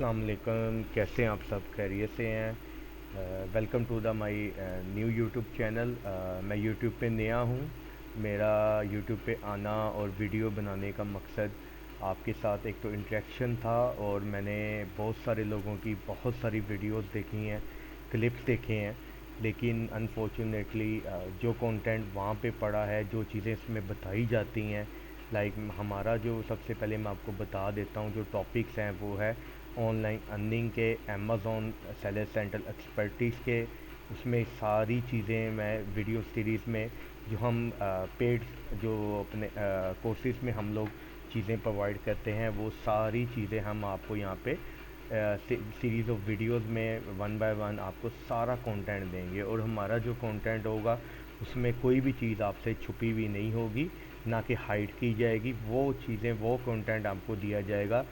अस्सलाम वालेकुम, कैसे हैं आप सब? खैरियत से हैं? Welcome to the my new YouTube channel. मैं यूट्यूब पे नया हूँ। मेरा यूट्यूब पे आना और वीडियो बनाने का मकसद आपके साथ एक तो इंटरेक्शन था, और मैंने बहुत सारे लोगों की बहुत सारी वीडियोस देखी हैं, क्लिप्स देखे हैं। लेकिन अनफॉर्चुनेटली जो कंटेंट वहाँ पे पड़ा है, जो चीज़ें इसमें बताई जाती हैं, लाइक हमारा जो सबसे पहले मैं आपको बता देता हूँ जो टॉपिक्स हैं, वो है ऑनलाइन अर्निंग के, अमेज़ॉन सेलर सेंट्रल एक्सपर्टीज़ के। उसमें सारी चीज़ें मैं वीडियो सीरीज़ में जो हम पेड जो अपने कोर्सेज़ में हम लोग चीज़ें प्रोवाइड करते हैं, वो सारी चीज़ें हम आपको यहाँ पे सीरीज़ ऑफ वीडियोस में वन बाय वन आपको सारा कंटेंट देंगे। और हमारा जो कंटेंट होगा उसमें कोई भी चीज़ आपसे छुपी हुई नहीं होगी, ना कि हाइड की जाएगी। वो चीज़ें, वो कंटेंट आपको दिया जाएगा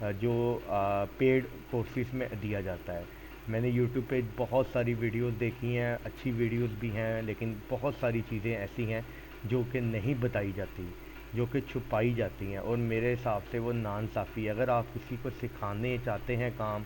जो पेड कोर्सेज में दिया जाता है। मैंने यूट्यूब पे बहुत सारी वीडियोस देखी हैं, अच्छी वीडियोस भी हैं, लेकिन बहुत सारी चीज़ें ऐसी हैं जो कि नहीं बताई जाती, जो कि छुपाई जाती हैं, और मेरे हिसाब से वो नाइंसाफ़ी है। अगर आप किसी को सिखाने चाहते हैं काम,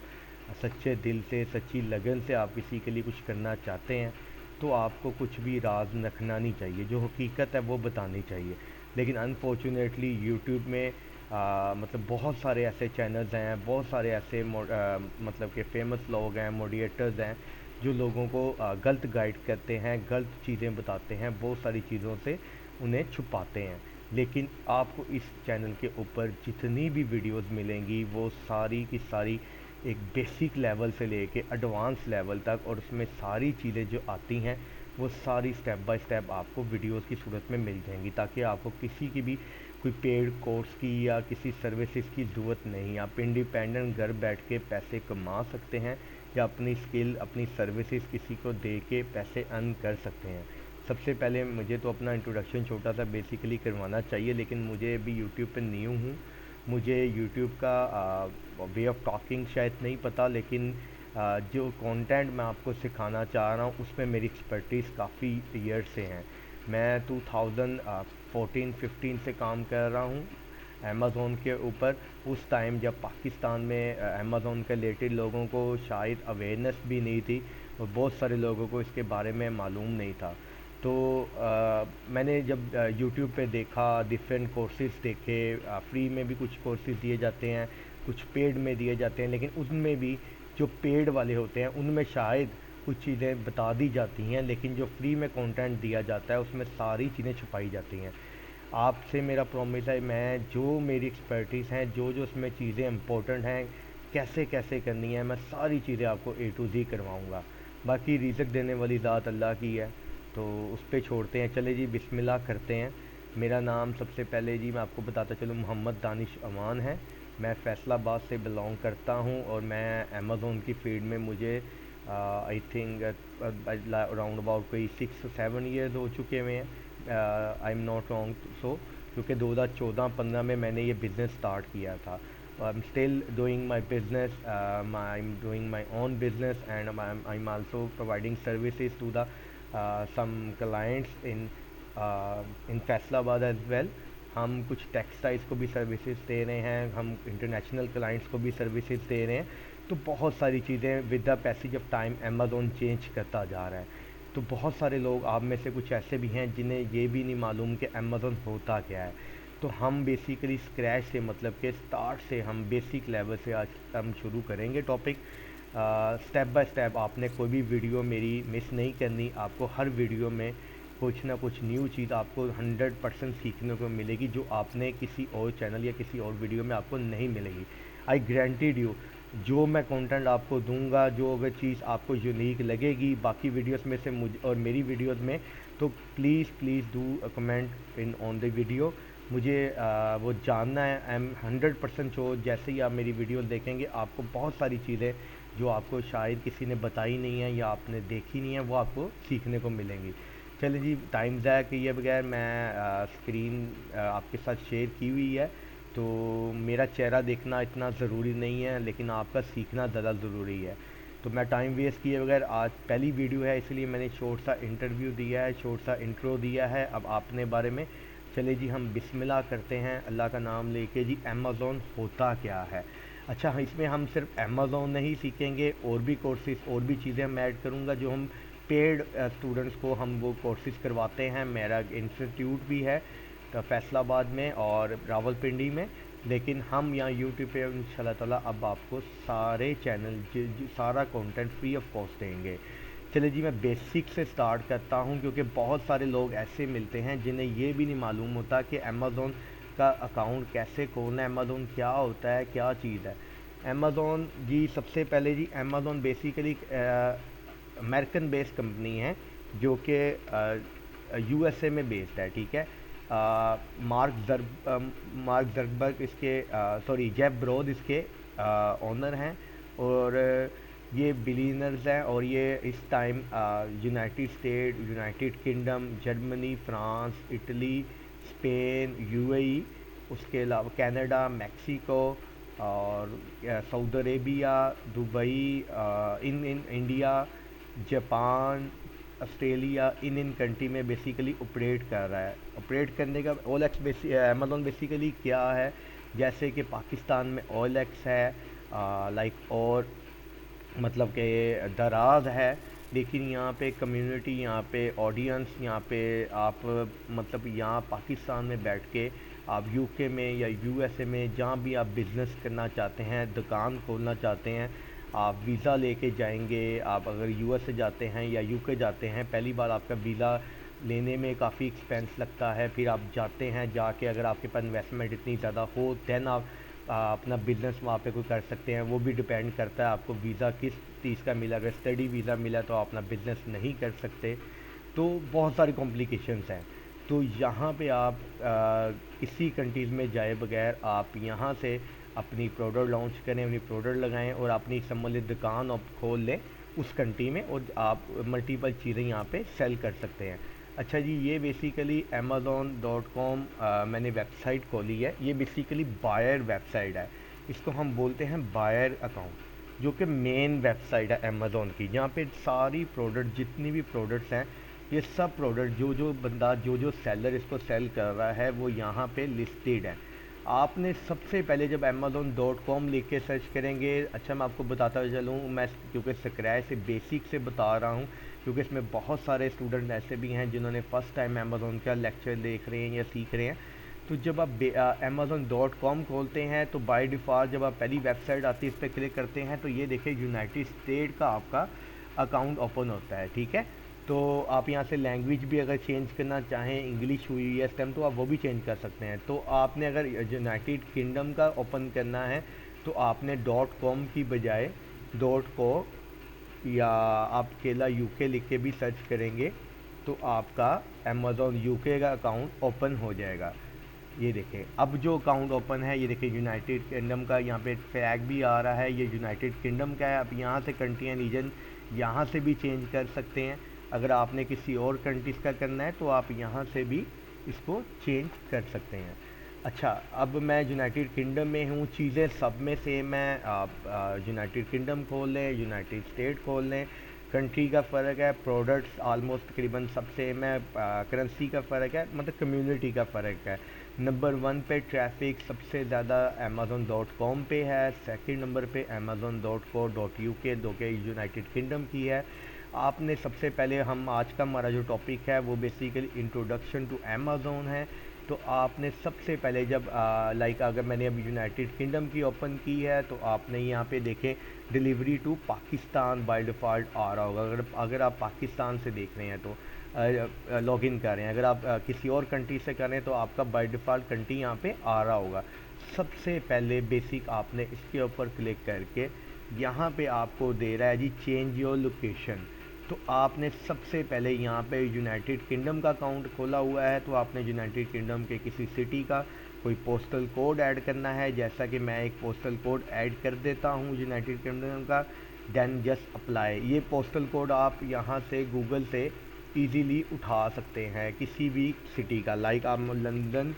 सच्चे दिल से, सच्ची लगन से आप किसी के लिए कुछ करना चाहते हैं, तो आपको कुछ भी राज रखना नहीं चाहिए, जो हकीकत है वो बतानी चाहिए। लेकिन अनफॉर्चुनेटली यूट्यूब में मतलब बहुत सारे ऐसे चैनल्स हैं, बहुत सारे ऐसे मतलब कि फ़ेमस लोग हैं, मोडिएटर्स हैं, जो लोगों को गलत गाइड करते हैं, गलत चीज़ें बताते हैं, बहुत सारी चीज़ों से उन्हें छुपाते हैं। लेकिन आपको इस चैनल के ऊपर जितनी भी वीडियोस मिलेंगी, वो सारी की सारी एक बेसिक लेवल से लेके एडवांस लेवल तक, और उसमें सारी चीज़ें जो आती हैं वो सारी स्टेप बाय स्टेप आपको वीडियोस की सूरत में मिल जाएंगी, ताकि आपको किसी की भी कोई पेड कोर्स की या किसी सर्विसेज की ज़रूरत नहीं। आप इंडिपेंडेंट घर बैठ के पैसे कमा सकते हैं, या अपनी स्किल, अपनी सर्विसेज किसी को दे के पैसे अर्न कर सकते हैं। सबसे पहले मुझे तो अपना इंट्रोडक्शन छोटा सा बेसिकली करवाना चाहिए, लेकिन मुझे अभी यूट्यूब पे न्यू हूँ। मुझे यूट्यूब का वे ऑफ टॉकिंग शायद नहीं पता, लेकिन जो कंटेंट मैं आपको सिखाना चाह रहा हूँ उसमें मेरी एक्सपर्टीज़ काफ़ी ईयर से हैं। मैं 2014-15 से काम कर रहा हूँ अमेज़ोन के ऊपर। उस टाइम जब पाकिस्तान में अमेज़ोन के रिलेटेड लोगों को शायद अवेयरनेस भी नहीं थी, और बहुत सारे लोगों को इसके बारे में मालूम नहीं था। तो मैंने जब यूट्यूब पे देखा, डिफरेंट कोर्सेज़ देखे, फ्री में भी कुछ कोर्सेज़ दिए जाते हैं, कुछ पेड में दिए जाते हैं, लेकिन उनमें भी जो पेड वाले होते हैं उनमें शायद कुछ चीज़ें बता दी जाती हैं, लेकिन जो फ्री में कंटेंट दिया जाता है उसमें सारी चीज़ें छुपाई जाती हैं। आपसे मेरा प्रॉमिस है, मैं जो मेरी एक्सपर्टीज़ हैं, जो जो उसमें चीज़ें इंपॉर्टेंट हैं, कैसे कैसे करनी है, मैं सारी चीज़ें आपको ए टू ज़ी करवाऊँगा। बाकी रिज़्क देने वाली ज़ात अल्लाह की है, तो उस पे छोड़ते हैं। चले जी, बिस्मिल्लाह करते हैं। मेरा नाम सबसे पहले जी मैं आपको बताता चलूँ, मोहम्मद दानिश अमान है। मैं फ़ैसलाबाद से बिलोंग करता हूँ, और मैं अमेज़ोन की फील्ड में मुझे आई थिंक अराउंड अबाउट कोई 6-7 ईयर्स हो चुके हुए हैं, I am not wrong. So क्योंकि 2014-15 में मैंने ये बिज़नेस स्टार्ट किया था। I am still doing my business, I am doing my own business, and I am also providing services to the some clients in Faisalabad as well. हम कुछ textiles को भी सर्विसेज दे रहे हैं, हम इंटरनेशनल क्लाइंट्स को भी सर्विसेज दे रहे हैं। तो बहुत सारी चीज़ें with the passage of time Amazon change करता जा रहा है। तो बहुत सारे लोग, आप में से कुछ ऐसे भी हैं जिन्हें ये भी नहीं मालूम कि अमेज़ोन होता क्या है। तो हम बेसिकली स्क्रैच से, मतलब कि स्टार्ट से, हम बेसिक लेवल से आज हम शुरू करेंगे टॉपिक। स्टेप बाय स्टेप आपने कोई भी वीडियो मेरी मिस नहीं करनी। आपको हर वीडियो में कुछ ना कुछ न्यू चीज़ आपको 100% सीखने को मिलेगी, जो आपने किसी और चैनल या किसी और वीडियो में आपको नहीं मिलेगी। आई ग्रांटेड यू, जो मैं कंटेंट आपको दूंगा, जो अगर चीज़ आपको यूनिक लगेगी बाकी वीडियोस में से मुझे और मेरी वीडियोस में, तो please please do comment in on the video. मुझे वो जानना है। आई एम 100% श्योर, जैसे ही आप मेरी वीडियो देखेंगे आपको बहुत सारी चीज़ें जो आपको शायद किसी ने बताई नहीं है या आपने देखी नहीं है, वो आपको सीखने को मिलेंगी। चलिए जी, टाइम ज़ाया किए बगैर मैं स्क्रीन आपके साथ शेयर की हुई है। तो मेरा चेहरा देखना इतना ज़रूरी नहीं है, लेकिन आपका सीखना ज़्यादा ज़रूरी है। तो मैं टाइम वेस्ट किए बगैर, आज पहली वीडियो है इसलिए मैंने शॉर्ट सा इंटरव्यू दिया है, शॉर्ट सा इंट्रो दिया है अब अपने बारे में। चले जी, हम बिस्मिल्लाह करते हैं अल्लाह का नाम लेके। जी, अमेज़ोन होता क्या है? अच्छा हाँ, इसमें हम सिर्फ अमेज़ोन नहीं सीखेंगे, और भी कोर्सेज़ और भी चीज़ें मैं ऐड करूँगा जो हम पेड स्टूडेंट्स को हम वो कोर्सेज़ करवाते हैं। मेरा इंस्टीट्यूट भी है तो फैसलाबाद में और रावलपिंडी में, लेकिन हम यहाँ यूट्यूब पे इंशाल्लाह ताला अब आपको सारे चैनल सारा कंटेंट फ्री ऑफ कॉस्ट देंगे। चलिए जी, मैं बेसिक से स्टार्ट करता हूँ, क्योंकि बहुत सारे लोग ऐसे मिलते हैं जिन्हें ये भी नहीं मालूम होता कि अमेज़ोन का अकाउंट कैसे खोलना है, अमेज़ोन क्या होता है, क्या चीज़ है। अमेज़ोन जी, सबसे पहले जी Amazon basically American based company है जो कि यूएसए में बेस्ड है, ठीक है। मार्क जर्कबर्ग इसके सॉरी जेफ ब्रोद इसके ओनर हैं, और ये बिलीनर्स हैं, और ये इस time United state, United kingdom, Germany, France, Italy, Spain, UAE, उसके अलावा कनाडा, मैक्सिको और Saudi Arabia, Dubai, in India, Japan, Australia, in country में बेसिकली ऑपरेट कर रहा है। ऑपरेट करने का ओएलएक्स अमेज़ॉन बेसिकली क्या है, जैसे कि पाकिस्तान में ओएलएक्स है लाइक, और मतलब कि दराज है, लेकिन यहाँ पे कम्युनिटी, यहाँ पे ऑडियंस, यहाँ पे आप मतलब यहाँ पाकिस्तान में बैठ के आप यूके में या यूएसए में जहाँ भी आप बिज़नेस करना चाहते हैं, दुकान खोलना चाहते हैं, आप वीज़ा लेके जाएंगे। आप अगर यूएसए जाते हैं या यूके जाते हैं, पहली बार आपका वीज़ा लेने में काफ़ी एक्सपेंस लगता है, फिर आप जाते हैं, जाके अगर आपके पास इन्वेस्टमेंट इतनी ज़्यादा हो देन आप अपना बिज़नेस वहाँ पे कोई कर सकते हैं। वो भी डिपेंड करता है आपको वीज़ा किस चीज़ का मिला। अगर स्टडी वीज़ा मिला तो आप अपना बिज़नेस नहीं कर सकते, तो बहुत सारी कॉम्प्लिकेशंस हैं। तो यहाँ पे आप किसी कंट्रीज़ में जाए बगैर आप यहाँ से अपनी प्रोडक्ट लॉन्च करें, अपनी प्रोडक्ट लगाएं और अपनी सम्मिलित दुकान आप खोल लें उस कंट्री में, और आप मल्टीपल चीज़ें यहाँ पे सेल कर सकते हैं। अच्छा जी, ये बेसिकली amazon.com मैंने वेबसाइट खोली है। ये बेसिकली बायर वेबसाइट है, इसको हम बोलते हैं बायर अकाउंट, जो कि मेन वेबसाइट है अमेज़ोन की। यहाँ पे सारी प्रोडक्ट, जितनी भी प्रोडक्ट्स हैं, ये सब प्रोडक्ट जो बंदा जो सेलर इसको सेल कर रहा है वो यहाँ पे लिस्टेड है। आपने सबसे पहले जब amazon.com लिख के सर्च करेंगे, अच्छा मैं आपको बताता चलूँ, मैं क्योंकि स्क्रैच से बेसिक से बता रहा हूँ, क्योंकि इसमें बहुत सारे स्टूडेंट ऐसे भी हैं जिन्होंने फ़र्स्ट टाइम अमेज़ोन का लेक्चर देख रहे हैं या सीख रहे हैं। तो जब आप amazon.com खोलते हैं तो बाय डिफ़ॉल्ट जब आप पहली वेबसाइट आती है इस पर क्लिक करते हैं तो ये देखिए यूनाइटेड स्टेट का आपका अकाउंट ओपन होता है, ठीक है। तो आप यहाँ से लैंग्वेज भी अगर चेंज करना चाहें, इंग्लिश हुई है इस टाइम, तो आप वो भी चेंज कर सकते हैं। तो आपने अगर यूनाइटेड किंगडम का ओपन करना है तो आपने .com की बजाय .co या आप केला यूके लिख के भी सर्च करेंगे तो आपका अमेज़ॉन यूके का अकाउंट ओपन हो जाएगा। ये देखें, अब जो अकाउंट ओपन है, ये देखें यूनाइटेड किंगडम का यहाँ पे फ्लैग भी आ रहा है, ये यूनाइटेड किंगडम का है। आप यहाँ से कंट्री एंड रीजन यहाँ से भी चेंज कर सकते हैं। अगर आपने किसी और कंट्रीज़ का करना है तो आप यहाँ से भी इसको चेंज कर सकते हैं। अच्छा, अब मैं यूनाइटेड किंगडम में हूँ, चीज़ें सब में सेम है। आप यूनाइटेड किंगडम खोल लें, यूनाइटेड स्टेट खोल लें, कंट्री का फ़र्क है, प्रोडक्ट्स ऑलमोस्ट तकरीबन सब सेम है, करेंसी का फ़र्क है, मतलब कम्युनिटी का फ़र्क है। नंबर 1 पे ट्रैफिक सबसे ज़्यादा amazon.com पे है, सेकंड नंबर पे amazon.co.uk जो कि यूनाइटेड किंगडम की है। आपने सबसे पहले, हम आज का हमारा जो टॉपिक है वो बेसिकली इंट्रोडक्शन टू अमेज़ोन है। तो आपने सबसे पहले जब लाइक अगर मैंने अभी यूनाइटेड किंगडम की ओपन की है तो आपने यहाँ पे देखें delivery to Pakistan by default आ रहा होगा। अगर आप पाकिस्तान से देख रहे हैं तो लॉगिन कर रहे हैं, अगर आप किसी और कंट्री से कर रहे हैं तो आपका बाय डिफ़ॉल्ट कंट्री यहाँ पे आ रहा होगा। सबसे पहले बेसिक आपने इसके ऊपर क्लिक करके यहाँ पे आपको दे रहा है जी चेंज योर लोकेशन। तो आपने सबसे पहले यहाँ पे यूनाइटेड किंगडम का अकाउंट खोला हुआ है तो आपने यूनाइटेड किंगडम के किसी सिटी का कोई पोस्टल कोड ऐड करना है। जैसा कि मैं एक पोस्टल कोड ऐड कर देता हूँ यूनाइटेड किंगडम का, देन जस्ट अप्लाई। ये पोस्टल कोड आप यहाँ से गूगल से इजीली उठा सकते हैं किसी भी सिटी का। लाइक आप लंदन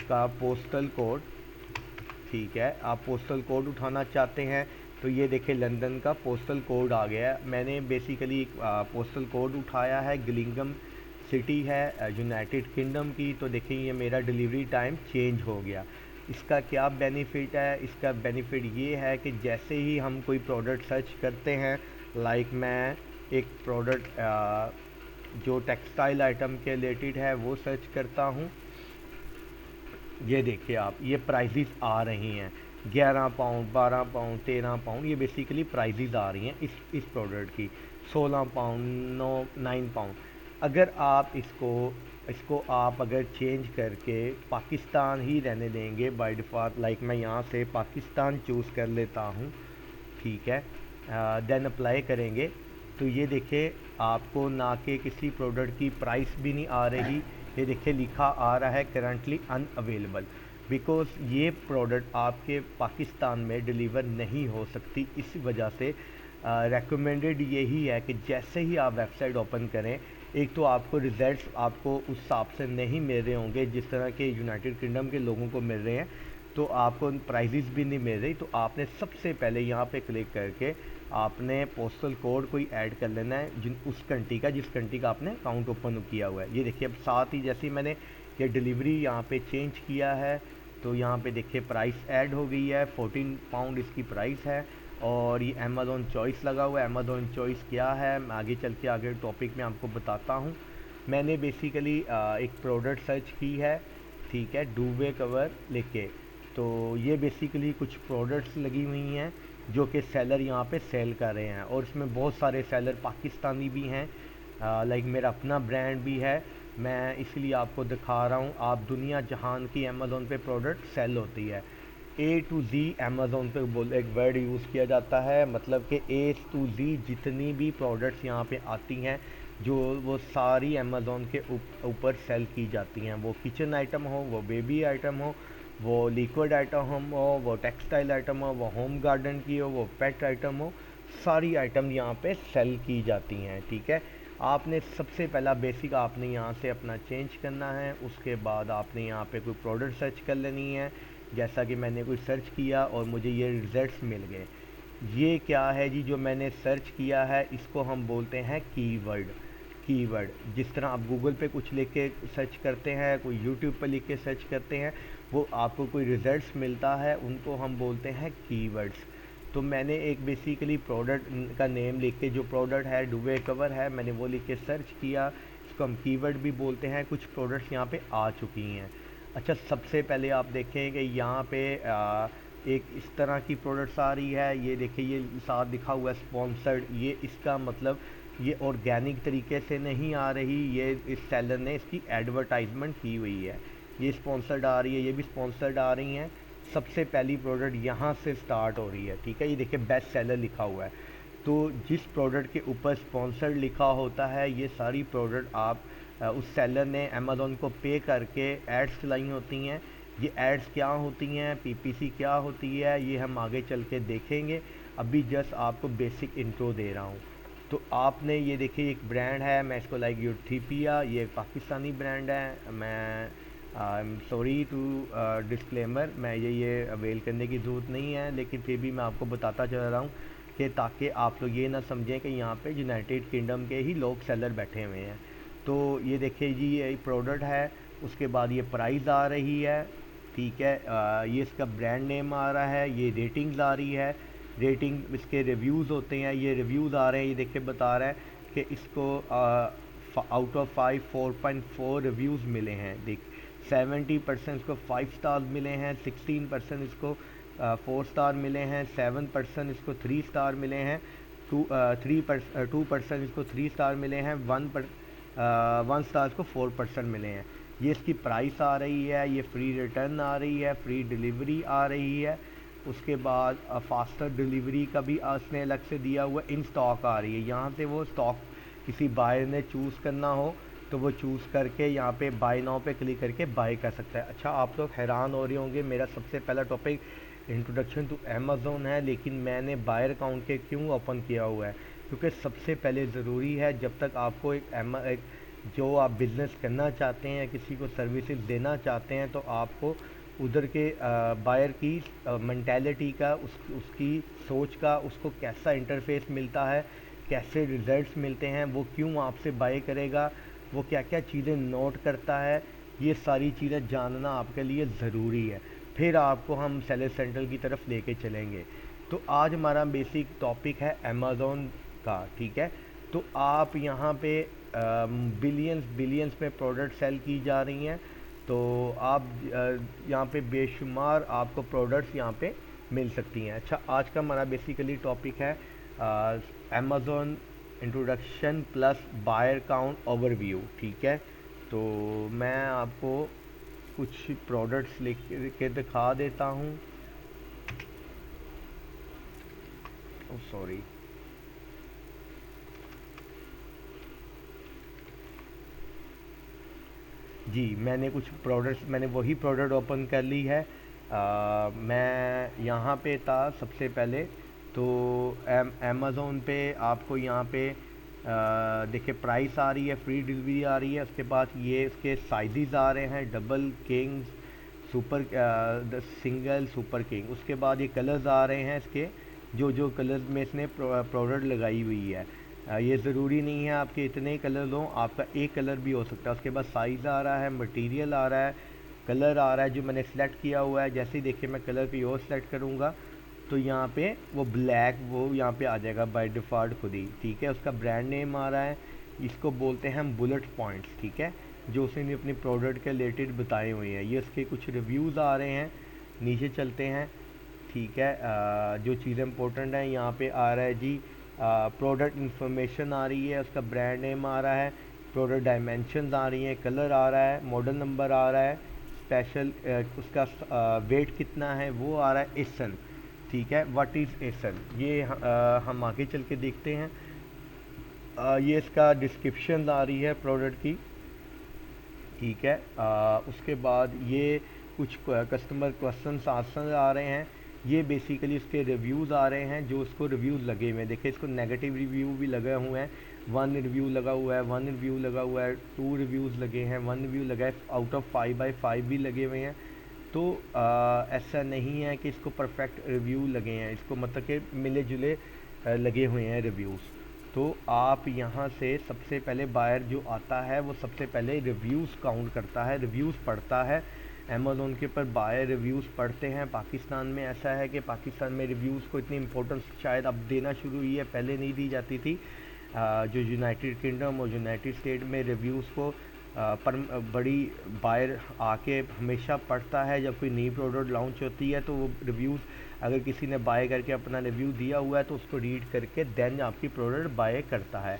का पोस्टल कोड, ठीक है, आप पोस्टल कोड उठाना चाहते हैं तो ये देखिए लंदन का पोस्टल कोड आ गया है। मैंने बेसिकली पोस्टल कोड उठाया है, गिलिंगम सिटी है यूनाइटेड किंगडम की। तो देखिए ये मेरा डिलीवरी टाइम चेंज हो गया। इसका क्या बेनिफिट है? इसका बेनिफिट ये है कि जैसे ही हम कोई प्रोडक्ट सर्च करते हैं, लाइक मैं एक प्रोडक्ट जो टेक्सटाइल आइटम के रिलेटेड है वो सर्च करता हूँ। ये देखिए आप, ये प्राइजेस आ रही हैं 11 पाउंड, 12 पाउंड, 13 पाउंड, ये बेसिकली प्राइजेस आ रही हैं इस प्रोडक्ट की। 16 पाउंड, 9 पाउंड। अगर आप इसको इसको आप अगर चेंज करके पाकिस्तान ही रहने देंगे बाय डिफ़ॉल्ट, लाइक मैं यहाँ से पाकिस्तान चूज़ कर लेता हूँ, ठीक है, देन अप्लाई करेंगे तो ये देखिए आपको ना कि किसी प्रोडक्ट की प्राइस भी नहीं आ रही। ये देखिए लिखा आ रहा है करंटली अनअवेलेबल, बिकॉज़ ये प्रोडक्ट आपके पाकिस्तान में डिलीवर नहीं हो सकती। इस वजह से रेकमेंडेड यही है कि जैसे ही आप वेबसाइट ओपन करें, एक तो आपको रिजल्ट्स आपको उस हिसाब से नहीं मिल रहे होंगे जिस तरह के यूनाइटेड किंगडम के लोगों को मिल रहे हैं, तो आपको प्राइजेस भी नहीं मिल रही। तो आपने सबसे पहले यहाँ पे क्लिक करके आपने पोस्टल कोड कोई ऐड कर लेना है जिन उस कंट्री का, जिस कंट्री का आपने अकाउंट ओपन किया हुआ है। ये देखिए अब साथ ही जैसे ही मैंने ये डिलीवरी यहाँ पे चेंज किया है तो यहाँ पे देखिए प्राइस ऐड हो गई है, 14 पाउंड इसकी प्राइस है। और ये अमेज़ॉन चॉइस लगा हुआ है। अमेज़ॉन चॉइस क्या है मैं आगे चल के आगे टॉपिक में आपको बताता हूँ। मैंने बेसिकली एक प्रोडक्ट सर्च की है, ठीक है, डुवे कवर लेके। तो ये बेसिकली कुछ प्रोडक्ट्स लगी हुई हैं जो कि सेलर यहाँ पे सेल कर रहे हैं, और इसमें बहुत सारे सेलर पाकिस्तानी भी हैं, लाइक मेरा अपना ब्रांड भी है। मैं इसलिए आपको दिखा रहा हूँ। आप दुनिया जहान की अमेज़ॉन पे प्रोडक्ट सेल होती है। ए टू जी अमेज़ॉन पे बोल एक वर्ड यूज़ किया जाता है, मतलब कि ए टू जी जितनी भी प्रोडक्ट्स यहाँ पे आती हैं जो वो सारी अमेज़ॉन के ऊपर सेल की जाती हैं। वो किचन आइटम हो, वो बेबी आइटम हो, वो लिक्विड आइटम हो, वो टेक्सटाइल आइटम हो, वो होम गार्डन की हो, वो पेट आइटम हो, सारी आइटम यहाँ पे सेल की जाती हैं, ठीक है। आपने सबसे पहला बेसिक आपने यहाँ से अपना चेंज करना है। उसके बाद आपने यहाँ पे कोई प्रोडक्ट सर्च कर लेनी है, जैसा कि मैंने कोई सर्च किया और मुझे ये रिजल्ट्स मिल गए। ये क्या है जी जो मैंने सर्च किया है, इसको हम बोलते हैं कीवर्ड। कीवर्ड जिस तरह आप गूगल पे कुछ लिख के सर्च करते हैं, कोई यूट्यूब पे लिख के सर्च करते हैं, वो आपको कोई रिजल्ट्स मिलता है, उनको हम बोलते हैं कीवर्ड्स। तो मैंने एक बेसिकली प्रोडक्ट का नेम लिख के, जो प्रोडक्ट है डुवे कवर है, मैंने वो लिख के सर्च किया। इसको हम कीवर्ड भी बोलते हैं। कुछ प्रोडक्ट्स यहाँ पे आ चुकी हैं। अच्छा, सबसे पहले आप देखें कि यहाँ पे एक इस तरह की प्रोडक्ट्स आ रही है। ये देखिए ये साथ लिखा हुआ है स्पॉन्सर्ड। ये इसका मतलब ये ऑर्गेनिक तरीके से नहीं आ रही, ये इस सेलर ने इसकी एडवर्टाइजमेंट की हुई है। ये स्पॉन्सर्ड आ रही है, ये भी स्पॉन्सर्ड आ रही हैं। सबसे पहली प्रोडक्ट यहाँ से स्टार्ट हो रही है, ठीक है। ये देखिए बेस्ट सेलर लिखा हुआ है। तो जिस प्रोडक्ट के ऊपर स्पॉन्सर्ड लिखा होता है, ये सारी प्रोडक्ट आप उस सेलर ने अमेज़ॉन को पे करके एड्स चलाई होती हैं। ये एड्स क्या होती हैं, पीपीसी क्या होती है, ये हम आगे चल के देखेंगे। अभी जस्ट आपको बेसिक इंट्रो दे रहा हूँ। तो आपने ये देखिए एक ब्रांड है, मैं इसको लाइक यूथिपिया, ये पाकिस्तानी ब्रांड है। मैं I am sorry to disclaimer, मैं ये अवेल करने की ज़रूरत नहीं है, लेकिन फिर भी मैं आपको बताता चल रहा हूँ कि ताकि आप लोग ये ना समझें कि यहाँ पे यूनाइटेड किंगडम के ही लोग सेलर बैठे हुए हैं। तो ये देखिए जी ये प्रोडक्ट है, उसके बाद ये प्राइस आ रही है, ठीक है। ये इसका ब्रांड नेम आ रहा है, ये रेटिंग्स आ रही है, रेटिंग इसके रिव्यूज़ होते हैं, ये रिव्यूज़ आ रहे हैं। ये देखिए बता रहा है कि इसको आउट ऑफ 5 4.4 रिव्यूज़ मिले हैं। देख 70% इसको 5 स्टार मिले हैं, 16% इसको 4 स्टार मिले हैं, 7% इसको 3 स्टार मिले हैं, 2% इसको 3 स्टार मिले हैं, 1 स्टार इसको 4% मिले हैं। ये इसकी प्राइस आ रही है, ये फ्री रिटर्न आ रही है, फ्री डिलीवरी आ रही है। उसके बाद फास्टर डिलीवरी का भी उसने अलग से दिया हुआ, इन स्टॉक आ रही है। यहाँ से वो स्टॉक किसी बायर ने चूज़ करना हो तो वो चूज़ करके यहाँ पे बाय नाउ पे क्लिक करके बाय कर सकता है। अच्छा, आप लोग हैरान हो रहे होंगे, मेरा सबसे पहला टॉपिक इंट्रोडक्शन टू अमेज़ॉन है, लेकिन मैंने बायर अकाउंट के क्यों ओपन किया हुआ है? क्योंकि सबसे पहले ज़रूरी है, जब तक आपको एक जो आप बिज़नेस करना चाहते हैं, किसी को सर्विसेज देना चाहते हैं, तो आपको उधर के बायर की मेंटालिटी का, उसकी सोच का, उसको कैसा इंटरफेस मिलता है, कैसे रिजल्ट्स मिलते हैं, वो क्यों आपसे बाय करेगा, वो क्या क्या चीज़ें नोट करता है, ये सारी चीज़ें जानना आपके लिए ज़रूरी है। फिर आपको हम सेलर सेंट्रल की तरफ लेके चलेंगे। तो आज हमारा बेसिक टॉपिक है अमेज़ोन का, ठीक है। तो आप यहाँ पे बिलियंस बिलियंस में प्रोडक्ट सेल की जा रही हैं। तो आप यहाँ पे बेशुमार आपको प्रोडक्ट्स यहाँ पे मिल सकती हैं। अच्छा, आज का हमारा बेसिकली टॉपिक है Amazon introduction plus buyer count overview, ठीक है। तो मैं आपको कुछ प्रोडक्ट्स लिख के दिखा देता हूँ। सॉरी, जी मैंने कुछ प्रोडक्ट्स, मैंने वही प्रोडक्ट ओपन कर ली है। मैं यहाँ पे था सबसे पहले। तो अमेज़ोन पे आपको यहाँ पे देखिए प्राइस आ रही है, फ्री डिलीवरी आ रही है। उसके बाद ये इसके साइजेस आ रहे हैं, double king, super single, super king. उसके बाद ये कलर्स आ रहे हैं इसके, जो जो कलर्स में इसने प्रोडक्ट लगाई हुई है। ये ज़रूरी नहीं है आपके इतने कलर लो, आपका एक कलर भी हो सकता है। उसके बाद साइज़ आ रहा है, मटेरियल आ रहा है, कलर आ रहा है जो मैंने सेलेक्ट किया हुआ है। जैसे ही देखिए मैं कलर पे और सेलेक्ट करूँगा तो यहाँ पे वो ब्लैक वो यहाँ पे आ जाएगा बाय डिफ़ॉल्ट खुद ही, ठीक है। उसका ब्रांड नेम आ रहा है, इसको बोलते हैं हम बुलेट पॉइंट्स, ठीक है, जो उसने अपनी प्रोडक्ट के रिलेटेड बताए हुए हैं। ये इसके कुछ रिव्यूज़ आ रहे हैं, नीचे चलते हैं, ठीक है। जो चीज़ें इंपॉर्टेंट हैं यहाँ पे आ रहा है जी, प्रोडक्ट इंफॉर्मेशन आ रही है, उसका ब्रांड नेम आ रहा है, प्रोडक्ट डायमेंशंस आ रही हैं, कलर आ रहा है, मॉडल नंबर आ रहा है, स्पेशल उसका वेट कितना है वो आ रहा है, एसन, ठीक है। व्हाट इज़ एसन, ये हम आगे चल के देखते हैं। ये इसका डिस्क्रिप्शन आ रही है प्रोडक्ट की, ठीक है। उसके बाद ये कुछ कस्टमर क्वेश्चंस आंसर आ रहे हैं। ये बेसिकली इसके रिव्यूज़ आ रहे हैं, जो इसको रिव्यूज़ लगे हुए हैं। देखिए इसको नेगेटिव रिव्यू भी लगे हुए हैं, 1 रिव्यू लगा हुआ है, 1 रिव्यू लगा हुआ है, 2 रिव्यूज़ लगे हैं, 1 रिव्यू लगा है, आउट ऑफ 5/5 भी लगे हुए हैं। तो ऐसा नहीं है कि इसको परफेक्ट रिव्यू लगे हैं, इसको मतलब कि मिले जुले लगे हुए हैं रिव्यूज़। तो आप यहाँ से सबसे पहले बायर जो आता है वो सबसे पहले रिव्यूज़ काउंट करता है, रिव्यूज़ पढ़ता है। अमेज़ोन के ऊपर बायर रिव्यूज़ पढ़ते हैं। पाकिस्तान में ऐसा है कि पाकिस्तान में रिव्यूज़ को इतनी इम्पोर्टेंस शायद अब देना शुरू हुई है, पहले नहीं दी जाती थी। जो यूनाइटेड किंगडम और यूनाइटेड स्टेट में रिव्यूज़ को पर बड़ी बायर आके हमेशा पढ़ता है। जब कोई नई प्रोडक्ट लॉन्च होती है तो वो रिव्यूज़, अगर किसी ने बाय करके अपना रिव्यू दिया हुआ है तो उसको रीड करके देन आपकी प्रोडक्ट बाय करता है।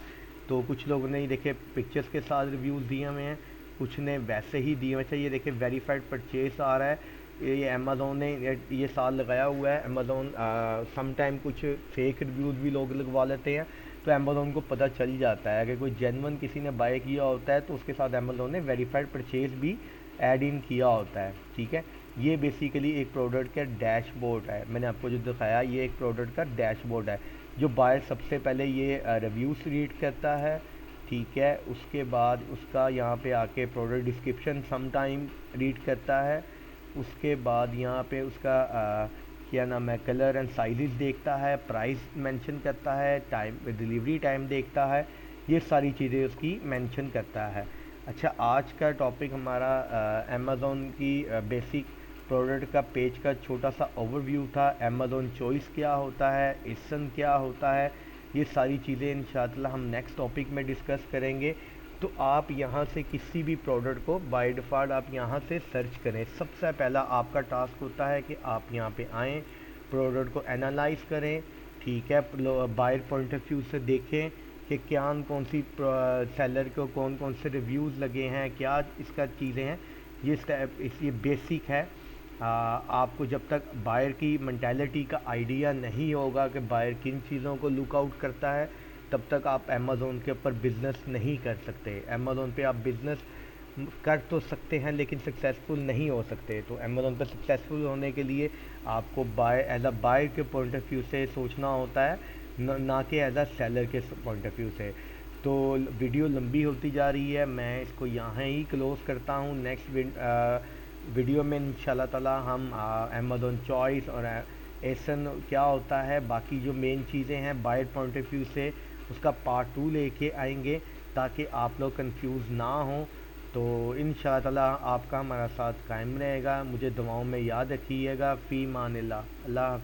तो कुछ लोगों ने देखे पिक्चर्स के साथ रिव्यूज़ दिए हुए हैं, कुछ ने वैसे ही दिए हुए। अच्छा, ये देखिए वेरीफाइड परचेस आ रहा है, ये अमेज़ोन ने ये साल लगाया हुआ है। अमेज़ोन समटाइम कुछ फेक रिव्यूज़ भी लोग लगवा लेते हैं, तो अमेज़ोन को पता चल जाता है। अगर कोई जेन्युइन किसी ने बाय किया होता है तो उसके साथ अमेज़ोन ने वेरीफाइड परचेज भी ऐड इन किया होता है, ठीक है। ये बेसिकली एक प्रोडक्ट का डैशबोर्ड है, मैंने आपको जो दिखाया ये एक प्रोडक्ट का डैशबोर्ड है, जो बायर सबसे पहले ये रिव्यूज़ रीड करता है, ठीक है। उसके बाद उसका यहाँ पे आके product description some time read करता है। उसके बाद यहाँ पे उसका क्या नाम है, कलर एंड साइजेस देखता है, प्राइस मेंशन करता है, टाइम डिलीवरी टाइम देखता है, ये सारी चीज़ें उसकी मेंशन करता है। अच्छा, आज का टॉपिक हमारा अमेज़ोन की बेसिक प्रोडक्ट का पेज का छोटा सा ओवरव्यू था। अमेज़ोन चॉइस क्या होता है, एसन क्या होता है, ये सारी चीज़ें इंशाअल्लाह हम नेक्स्ट टॉपिक में डिस्कस करेंगे। तो आप यहाँ से किसी भी प्रोडक्ट को बाय डिफ़ॉल्ट आप यहाँ से सर्च करें। सबसे पहला आपका टास्क होता है कि आप यहाँ पे आएँ, प्रोडक्ट को एनालाइज करें, ठीक है, बायर पॉइंट ऑफ व्यू से देखें कि क्या कौन सी सेलर को कौन कौन से रिव्यूज़ लगे हैं, क्या इसका चीज़ें हैं। ये स्टेप ये बेसिक है। आपको जब तक बायर की मेंटालिटी का आइडिया नहीं होगा कि बायर किन चीज़ों को लुक आउट करता है, तब तक आप अमेज़ोन के ऊपर बिज़नेस नहीं कर सकते। अमेज़ोन पे आप बिज़नेस कर तो सकते हैं लेकिन सक्सेसफुल नहीं हो सकते। तो अमेज़ोन पे सक्सेसफुल होने के लिए आपको बाय एज अ बायर के पॉइंट ऑफ व्यू से सोचना होता है, ना कि एज अ सेलर के पॉइंट ऑफ व्यू से। तो वीडियो लंबी होती जा रही है, मैं इसको यहाँ ही क्लोज़ करता हूँ। नेक्स्ट वीडियो में इंशाल्लाह ताला हम अमेज़ोन चॉइस और एसन क्या होता है, बाकी जो मेन चीज़ें हैं बायर पॉइंट ऑफ व्यू से, उसका पार्ट 2 लेके आएंगे ताकि आप लोग कंफ्यूज ना हों। तो इंशाअल्लाह आपका हमारा साथ कायम रहेगा। मुझे दुआओं में याद रखिएगा। फ़ी मानिल्लाह। अल्लाह।